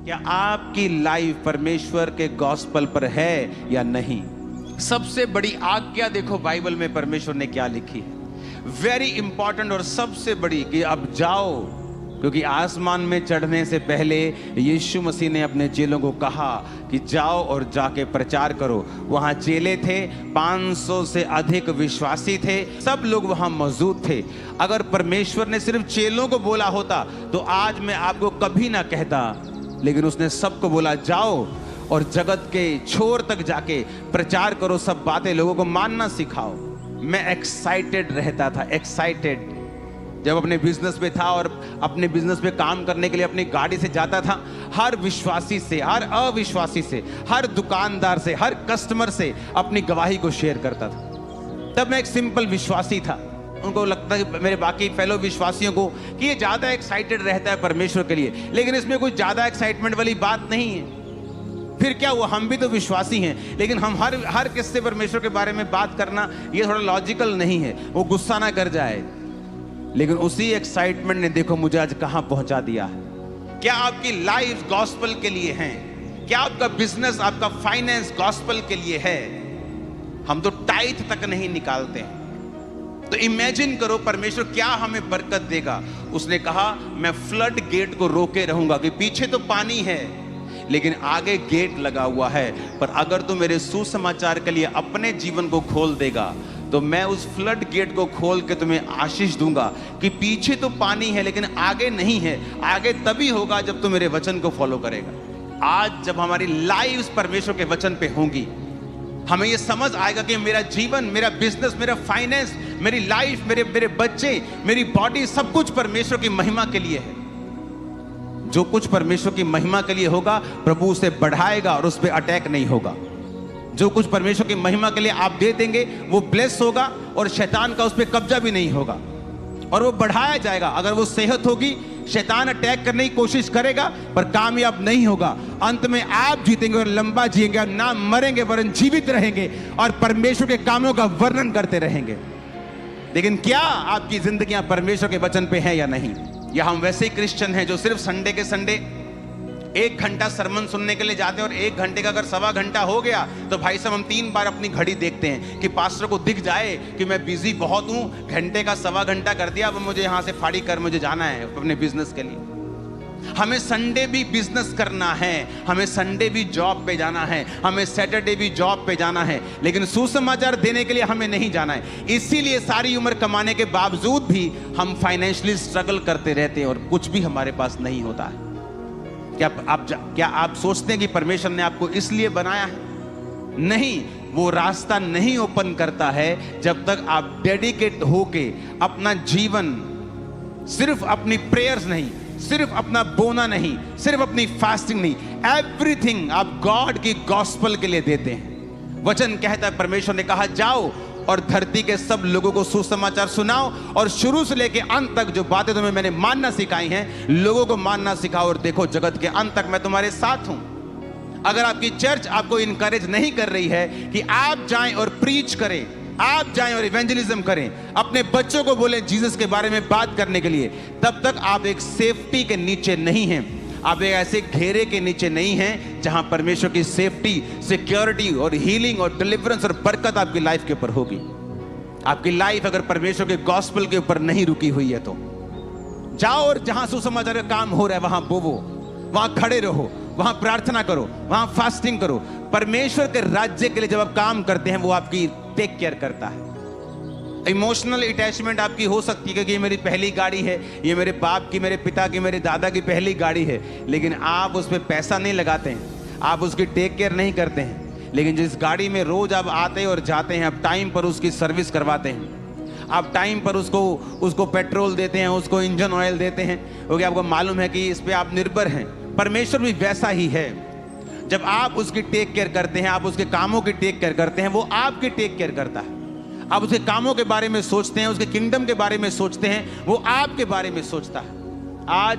क्या आपकी लाइफ परमेश्वर के गॉस्पल पर है या नहीं? सबसे बड़ी आज्ञा देखो बाइबल में परमेश्वर ने क्या लिखी है, वेरी इंपॉर्टेंट और सबसे बड़ी, कि अब जाओ, क्योंकि आसमान में चढ़ने से पहले यीशु मसीह ने अपने चेलों को कहा कि जाओ और जाके प्रचार करो। वहां चेले थे, 500 से अधिक विश्वासी थे, सब लोग वहां मौजूद थे। अगर परमेश्वर ने सिर्फ चेलों को बोला होता तो आज मैं आपको कभी ना कहता, लेकिन उसने सबको बोला जाओ और जगत के छोर तक जाके प्रचार करो, सब बातें लोगों को मानना सिखाओ। मैं एक्साइटेड रहता था, एक्साइटेड जब अपने बिजनेस पे था और अपने बिजनेस पे काम करने के लिए अपनी गाड़ी से जाता था, हर विश्वासी से, हर अविश्वासी से, हर दुकानदार से, हर कस्टमर से अपनी गवाही को शेयर करता था। तब मैं एक सिंपल विश्वासी था। उनको लगता है मेरे बाकी फेलो विश्वासियों को कि ये ज्यादा एक्साइटेड रहता है परमेश्वर के लिए, लेकिन इसमें कोई ज्यादा एक्साइटमेंट वाली बात नहीं है। फिर क्या हुआ, हम भी तो विश्वासी हैं, लेकिन हम हर किस्से परमेश्वर के बारे में बात करना ये थोड़ा लॉजिकल नहीं है, वो गुस्सा ना कर जाए। लेकिन उसी एक्साइटमेंट ने देखो मुझे आज कहां पहुंचा दिया है। क्या आपकी लाइफ गॉस्पल के लिए है? क्या आपका बिजनेस, आपका फाइनेंस गॉस्पल के लिए है? हम तो टाइथ तक नहीं निकालते हैं। तो इमेजिन करो परमेश्वर क्या हमें बरकत देगा। उसने कहा मैं फ्लड गेट को रोके रहूंगा, कि पीछे तो पानी है लेकिन आगे गेट लगा हुआ है, पर अगर तू मेरे सुसमाचार के लिए अपने जीवन को खोल देगा तो मैं उस फ्लड गेट को खोल के तुम्हें आशीष दूंगा, कि पीछे तो पानी है लेकिन आगे नहीं है। आगे तभी होगा जब तू मेरे वचन को फॉलो करेगा। आज जब हमारी लाइफ परमेश्वर के वचन पे होंगी, हमें यह समझ आएगा कि मेरा जीवन, मेरा बिजनेस, मेरा फाइनेंस, मेरी लाइफ, मेरे बच्चे, मेरी बॉडी, सब कुछ परमेश्वर की महिमा के लिए है। जो कुछ परमेश्वर की महिमा के लिए होगा, प्रभु उसे बढ़ाएगा और उस पर अटैक नहीं होगा। जो कुछ परमेश्वर की महिमा के लिए आप दे देंगे वो ब्लेस होगा और शैतान का उस पर कब्जा भी नहीं होगा और वो बढ़ाया जाएगा। अगर वो सेहत होगी, शैतान अटैक करने की कोशिश करेगा पर कामयाब नहीं होगा। अंत में आप जीतेंगे और लंबा जिएंगे और ना मरेंगे वरन जीवित रहेंगे और परमेश्वर के कामों का वर्णन करते रहेंगे। लेकिन क्या आपकी जिंदगियां परमेश्वर के वचन पे हैं या नहीं? या हम वैसे ही क्रिश्चियन हैं जो सिर्फ संडे के संडे 1 घंटा सरमन सुनने के लिए जाते हैं और 1 घंटे का अगर सवा घंटा हो गया तो भाई साहब हम 3 बार अपनी घड़ी देखते हैं कि पास्टर को दिख जाए कि मैं बिजी बहुत हूं, घंटे का सवा घंटा कर दिया, अब मुझे यहां से फाड़ी कर मुझे जाना है अपने बिजनेस के लिए। हमें संडे भी बिजनेस करना है, हमें संडे भी जॉब पे जाना है, हमें सैटरडे भी जॉब पे जाना है, लेकिन सुसमाचार देने के लिए हमें नहीं जाना है। इसीलिए सारी उम्र कमाने के बावजूद भी हम फाइनेंशियली स्ट्रगल करते रहते हैं और कुछ भी हमारे पास नहीं होता है। क्या आप सोचते हैं कि परमेश्वर ने आपको इसलिए बनाया है? नहीं, वो रास्ता नहीं ओपन करता है जब तक आप डेडिकेट होके अपना जीवन, सिर्फ अपनी प्रेयर्स नहीं, सिर्फ अपना बोना नहीं, सिर्फ अपनी फास्टिंग नहीं, एवरीथिंग आप गॉड की गॉस्पल के लिए देते हैं। वचन कहता है, परमेश्वर ने कहा जाओ और धरती के सब लोगों को सुसमाचार सुनाओ और शुरू से लेकर अंत तक जो बातें तुम्हें मैंने मानना सिखाई हैं, लोगों को मानना सिखाओ और देखो जगत के अंत तक मैं तुम्हारे साथ हूं। अगर आपकी चर्च आपको इनकरेज नहीं कर रही है कि आप जाएं और प्रीच करें, आप जाएं और इवेंजलिज्म करें, अपने बच्चों को बोलें जीसस के बारे में बात करने के लिए, तब तक आप एक सेफ्टी के नीचे नहीं हैं। आप एक ऐसे घेरे के नीचे नहीं हैं जहां परमेश्वर की सेफ्टी, सिक्योरिटी और हीलिंग और डिलीवरेंस और बरकत आपकी लाइफ के ऊपर होगी। आपकी लाइफ अगर परमेश्वर के गॉस्पेल के ऊपर नहीं रुकी हुई है तो जाओ और जहां सुसमाचार का काम हो रहा है वहां बोवो, वहां खड़े रहो, वहां प्रार्थना करो, वहां फास्टिंग करो। परमेश्वर के राज्य के लिए जब आप काम करते हैं वो आपकी टेक केयर करता है। इमोशनल अटैचमेंट आपकी हो सकती है क्योंकि ये मेरी पहली गाड़ी है, ये मेरे बाप की, मेरे पिता की, मेरे दादा की पहली गाड़ी है, लेकिन आप उस पर पैसा नहीं लगाते हैं, आप उसकी टेक केयर नहीं करते हैं। लेकिन जिस गाड़ी में रोज आप आते और जाते हैं, आप टाइम पर उसकी सर्विस करवाते हैं, आप टाइम पर उसको पेट्रोल देते हैं, उसको इंजन ऑयल देते हैं, क्योंकि आपको मालूम है कि इस पर आप निर्भर हैं। परमेश्वर भी वैसा ही है। जब आप उसकी टेक केयर करते हैं, आप उसके कामों की टेक केयर करते हैं, वो आपकी टेक केयर करता है। आप उसके कामों के बारे में सोचते हैं, उसके किंगडम के बारे में सोचते हैं, वो आपके बारे में सोचता है। आज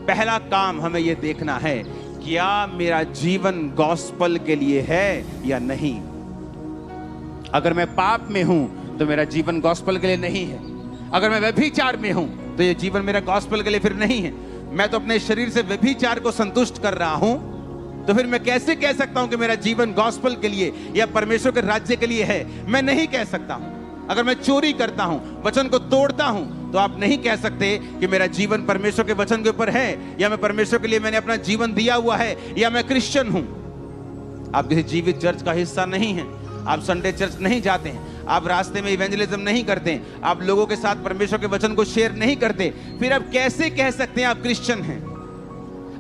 पहला काम हमें यह देखना है, क्या मेरा जीवन गॉस्पल के लिए है या नहीं। अगर मैं पाप में हूं तो मेरा जीवन गॉस्पल के लिए नहीं है। अगर मैं व्यभिचार में हूं तो यह जीवन मेरा गॉस्पल के लिए फिर नहीं है। मैं तो अपने शरीर से व्यभिचार को संतुष्ट कर रहा हूं, तो फिर मैं कैसे कह सकता हूं कि मेरा जीवन गॉस्पेल के लिए या परमेश्वर के राज्य के लिए है? मैं नहीं कह सकता हूं। अगर मैं चोरी करता हूं, वचन को तोड़ता हूं, तो आप नहीं कह सकते कि मेरा जीवन परमेश्वर के वचन के ऊपर है, या मैं परमेश्वर के लिए मैंने अपना जीवन दिया हुआ है, या मैं क्रिश्चियन हूं। आप किसी जीवित चर्च का हिस्सा नहीं हैं, आप संडे चर्च नहीं जाते हैं, आप रास्ते में इवेंजलिज्म नहीं करते हैं, आप लोगों के साथ परमेश्वर के वचन को शेयर नहीं करते, फिर आप कैसे कह सकते हैं आप क्रिश्चियन हैं?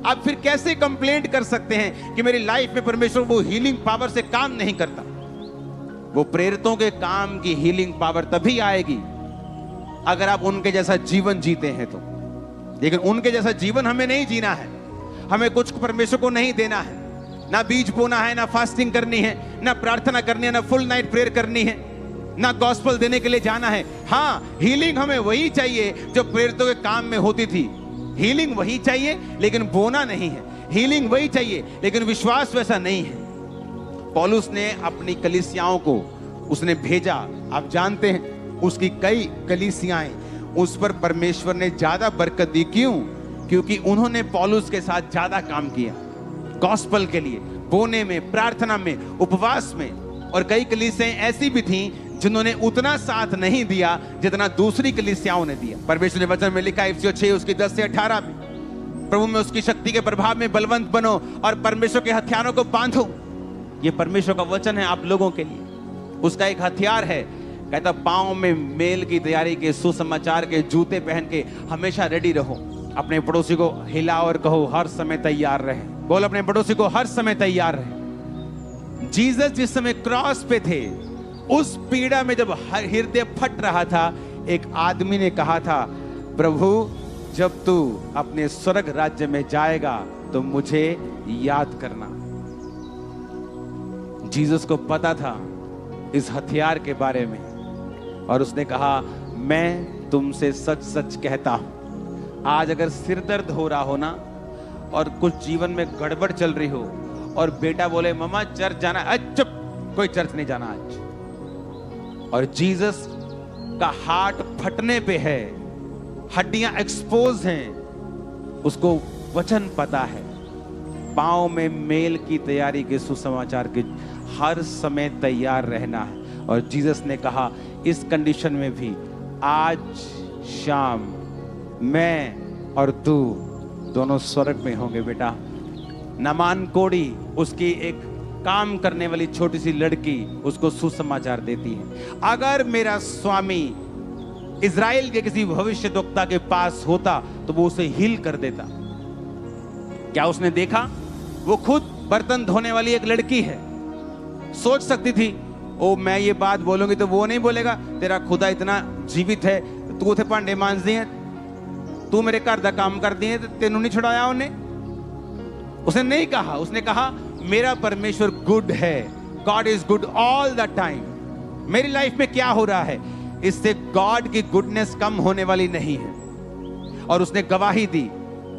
आप फिर कैसे कंप्लेंट कर सकते हैं कि मेरी लाइफ में परमेश्वर वो हीलिंग पावर से काम नहीं करता? वो प्रेरितों के काम की हीलिंग पावर तभी आएगी अगर आप उनके जैसा जीवन जीते हैं तो। लेकिन उनके जैसा जीवन हमें नहीं जीना है, हमें कुछ परमेश्वर को नहीं देना है, ना बीज बोना है, ना फास्टिंग करनी है, ना प्रार्थना करनी है, ना फुल नाइट प्रेयर करनी है, ना गॉस्पेल देने के लिए जाना है। हाँ, हीलिंग हमें वही चाहिए जो प्रेरितों के काम में होती थी। हीलिंग वही चाहिए लेकिन बोना नहीं है, हीलिंग वही चाहिए लेकिन विश्वास वैसा नहीं है। पौलुस ने अपनी कलीसियाओं को उसने भेजा, आप जानते हैं उसकी कई कलीसियाएं, उस पर परमेश्वर ने ज्यादा बरकत दी। क्यों? क्योंकि उन्होंने पौलुस के साथ ज्यादा काम किया गॉस्पेल के लिए, बोने में, प्रार्थना में, उपवास में। और कई कलीसियाएं ऐसी भी थीं जिन्होंने उतना साथ नहीं दिया जितना दूसरी कलीसियाओं ने दिया। परमेश्वर ने वचन में लिखा इफिसियों 6 उसकी 10 से 18 में, प्रभु में उसकी शक्ति के प्रभाव में बलवंत बनो और परमेश्वर के हथियारों को बांधो। ये परमेश्वर का वचन है आप लोगों के लिए। उसका एक हथियार है, कहता पांव में मेल की तैयारी के, सुसमाचार के जूते पहन के हमेशा रेडी रहो। अपने पड़ोसी को हिलाओ और कहो हर समय तैयार रहे। बोल अपने पड़ोसी को हर समय तैयार रहे। जीसस जिस समय क्रॉस पे थे, उस पीड़ा में जब हृदय फट रहा था, एक आदमी ने कहा था, प्रभु जब तू अपने स्वर्ग राज्य में जाएगा तो मुझे याद करना। जीसस को पता था इस हथियार के बारे में, और उसने कहा मैं तुमसे सच सच कहता हूं, आज अगर सिर दर्द हो रहा हो ना, और कुछ जीवन में गड़बड़ चल रही हो, और बेटा बोले मम्मा चर्च जाना, चुप, कोई चर्च नहीं जाना आज, और जीसस का हार्ट फटने पे है, हड्डियां एक्सपोज हैं, उसको वचन पता है, पांव में मेल की तैयारी के, सुसमाचार के हर समय तैयार रहना है। और जीसस ने कहा इस कंडीशन में भी आज शाम मैं और तू दोनों स्वर्ग में होंगे बेटा। नमान कोड़ी, उसकी एक काम करने वाली छोटी सी लड़की, उसको सुसमाचार देती है, अगर मेरा स्वामी इज़राइल के किसी भविष्यद्वक्ता के पास होता तो वो उसे हील कर देता। क्या उसने देखा? वो खुद बर्तन धोने वाली एक लड़की है, सोच सकती थी ओ मैं ये बात बोलूंगी तो वो नहीं बोलेगा तेरा खुदा इतना जीवित है, तू उसे भांडे मांज दिए, तू मेरे घर का काम कर दिए, तेनू नहीं छुड़ाया उन्हें। उसने नहीं कहा, उसने कहा मेरा परमेश्वर गुड है, God is good all the time. मेरी लाइफ में क्या हो रहा है, इससे गॉड की गुडनेस कम होने वाली नहीं है। और उसने गवाही दी,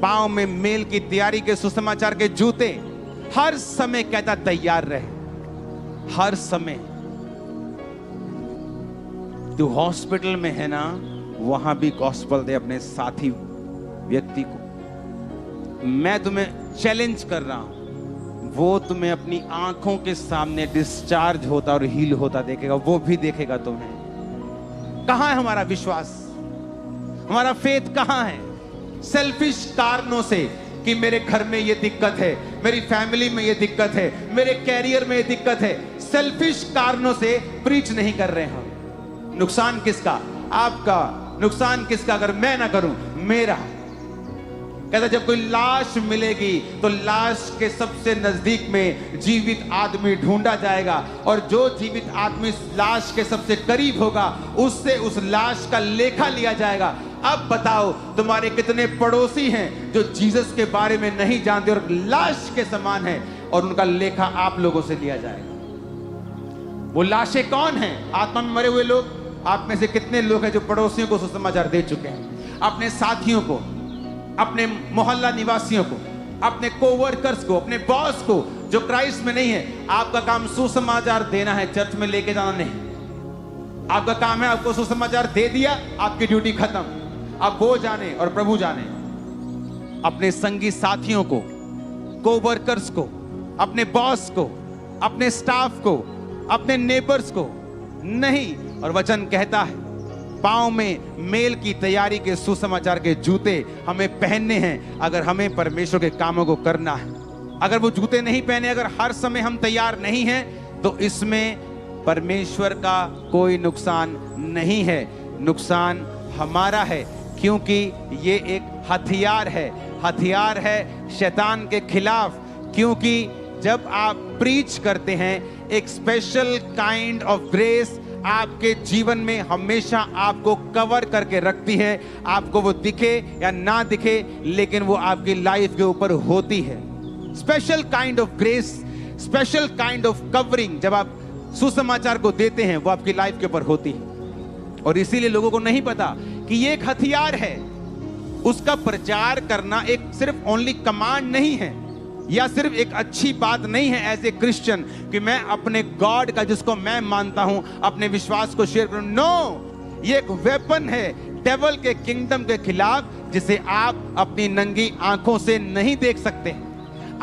पांव में मेल की तैयारी के, सुसमाचार के जूते, हर समय कहता तैयार रहे, हर समय। तू हॉस्पिटल में है ना, वहां भी गॉस्पेल दे अपने साथी व्यक्ति को। मैं तुम्हें चैलेंज कर रहा हूं, वो तुम्हें अपनी आंखों के सामने डिस्चार्ज होता और हील होता देखेगा, वो भी देखेगा तुम्हें। कहां है हमारा विश्वास, हमारा फेथ कहां है? सेल्फिश कारणों से कि मेरे घर में ये दिक्कत है, मेरी फैमिली में ये दिक्कत है, मेरे कैरियर में ये दिक्कत है, सेल्फिश कारणों से प्रीच नहीं कर रहे हम। नुकसान किसका? आपका। नुकसान किसका? अगर मैं ना करूं, मेरा। कहता जब कोई लाश मिलेगी तो लाश के सबसे नजदीक में जीवित आदमी ढूंढा जाएगा, और जो जीवित आदमी लाश के सबसे करीब होगा उससे उस लाश का लेखा लिया जाएगा। अब बताओ तुम्हारे कितने पड़ोसी हैं जो जीसस के बारे में नहीं जानते और लाश के समान है, और उनका लेखा आप लोगों से लिया जाएगा। वो लाशें कौन हैं? आत्मा में मरे हुए लोग। आप में से कितने लोग हैं जो पड़ोसियों को सुसमाचार दे चुके हैं, अपने साथियों को, अपने मोहल्ला निवासियों को, अपने कोवर्कर्स को, अपने बॉस को जो क्राइस्ट में नहीं है। आपका काम सुसमाचार देना है, चर्च में लेके जाना नहीं। आपका काम है, आपको सुसमाचार दे दिया, आपकी ड्यूटी खत्म। अब वो जाने और प्रभु जाने। अपने संगी साथियों को, कोवर्कर्स को, अपने बॉस को, अपने स्टाफ को, अपने नेबर्स को नहीं। और वचन कहता है पांव में मेल की तैयारी के सुसमाचार के जूते हमें पहनने हैं अगर हमें परमेश्वर के कामों को करना है। अगर वो जूते नहीं पहने, अगर हर समय हम तैयार नहीं हैं, तो इसमें परमेश्वर का कोई नुकसान नहीं है, नुकसान हमारा है, क्योंकि ये एक हथियार है शैतान के खिलाफ। क्योंकि जब आप प्रीच करते हैं, एक स्पेशल काइंड ऑफ ग्रेस आपके जीवन में हमेशा आपको कवर करके रखती है। आपको वो दिखे या ना दिखे, लेकिन वो आपकी लाइफ के ऊपर होती है। Special kind of grace, special kind of covering जब आप सुसमाचार को देते हैं, वो आपकी लाइफ के ऊपर होती है। और इसीलिए लोगों को नहीं पता कि ये एक हथियार है। उसका प्रचार करना एक सिर्फ ओनली कमांड नहीं है, या सिर्फ एक अच्छी बात नहीं है एज ए क्रिश्चियन कि मैं अपने गॉड का, जिसको मैं मानता हूं, अपने विश्वास को शेयर करूं। नो, ये एक वेपन है डेविल के किंगडम के खिलाफ, जिसे आप अपनी नंगी आंखों से नहीं देख सकते।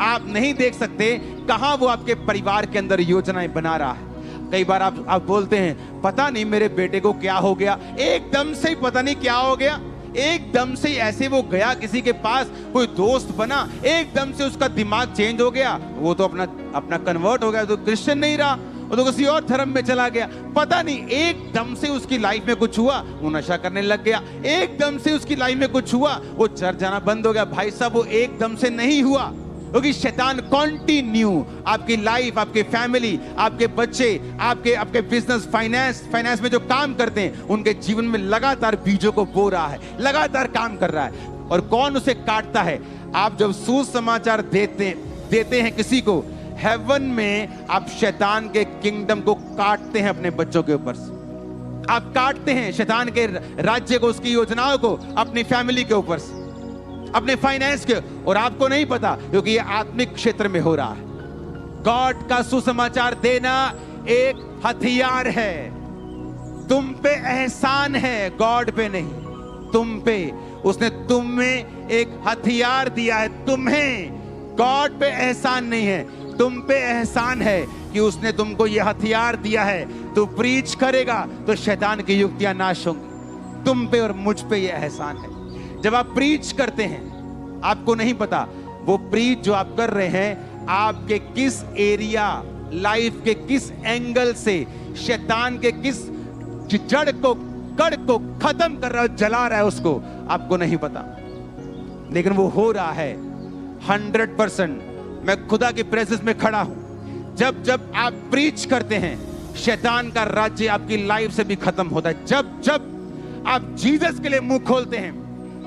आप नहीं देख सकते कहां वो आपके परिवार के अंदर योजनाएं बना रहा है। कई बार आप बोलते हैं पता नहीं मेरे बेटे को क्या हो गया, एकदम से ही पता नहीं क्या हो गया, एकदम से ऐसे वो गया किसी के पास, कोई दोस्त बना, एकदम से उसका दिमाग चेंज हो गया, वो तो अपना कन्वर्ट हो गया, तो क्रिश्चियन नहीं रहा, वो तो किसी और धर्म में चला गया। पता नहीं एकदम से उसकी लाइफ में कुछ हुआ, वो नशा करने लग गया, एकदम से उसकी लाइफ में कुछ हुआ, वो चर्च जाना बंद हो गया। भाई साहब, वो एकदम से नहीं हुआ, क्योंकि शैतान कंटिन्यू आपकी लाइफ, आपके फैमिली, आपके बच्चे, आपके बिजनेस, फाइनेंस में जो काम करते हैं, उनके जीवन में लगातार बीजों को बो रहा है, लगातार काम कर रहा है। और कौन उसे काटता है? आप जब सुसमाचार देते हैं किसी को, हेवन में आप शैतान के किंगडम को काटते हैं अपने बच्चों के ऊपर से। आप काटते हैं शैतान के राज्य को, उसकी योजनाओं को अपनी फैमिली के ऊपर से, अपने फाइनेंस के। और आपको नहीं पता, क्योंकि ये आत्मिक क्षेत्र में हो रहा है। गॉड का सुसमाचार देना एक हथियार है। तुम पे एहसान है, गॉड पे नहीं, तुम पे। उसने तुम में एक हथियार दिया है, तुम्हें। गॉड पे एहसान नहीं है, तुम पे एहसान है कि उसने तुमको ये हथियार दिया है। तू प्रीच करेगा तो शैतान की युक्तियां नाश होंगी। तुम पे और मुझ पे ये एहसान है। जब आप प्रीच करते हैं, आपको नहीं पता वो प्रीच जो आप कर रहे हैं, आपके किस एरिया, लाइफ के किस एंगल से शैतान के किस जड़ को, कड़ को खत्म कर रहा है, जला रहा है, उसको आपको नहीं पता। लेकिन वो हो रहा है 100%। मैं खुदा की प्रेजेंस में खड़ा हूं। जब आप प्रीच करते हैं, शैतान का राज्य आपकी लाइफ से भी खत्म होता है। जब आप जीसस के लिए मुंह खोलते हैं,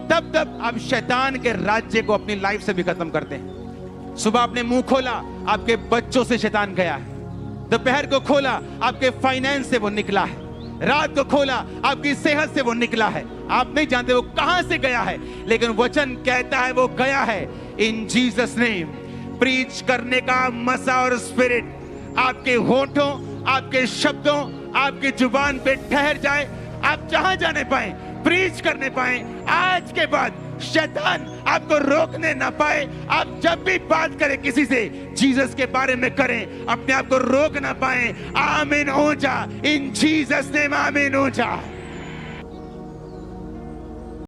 तब आप शैतान के राज्य को अपनी लाइफ से भी खत्म करते हैं। सुबह आपने मुंह खोला, आपके बच्चों से शैतान गया है। दोपहर को खोला, आपके फाइनेंस से वो निकला है। रात को खोला, आपकी सेहत से वो निकला है। आप नहीं जानते वो कहां से गया है, लेकिन वचन कहता है वो गया है। इन जीसस नेम, प्रीच करने का मसा और स्पिरिट आपके होठों, आपके शब्दों, आपकी जुबान पे ठहर जाए। आप जहां जाने पाए, प्रीच करने पाए। आज के बाद शैतान आपको रोकने ना पाए। आप जब भी बात करें किसी से, जीसस के बारे में करें, अपने आप को रोक ना पाए। आमीन हो जा, इन जीसस नेम आमीन हो जा।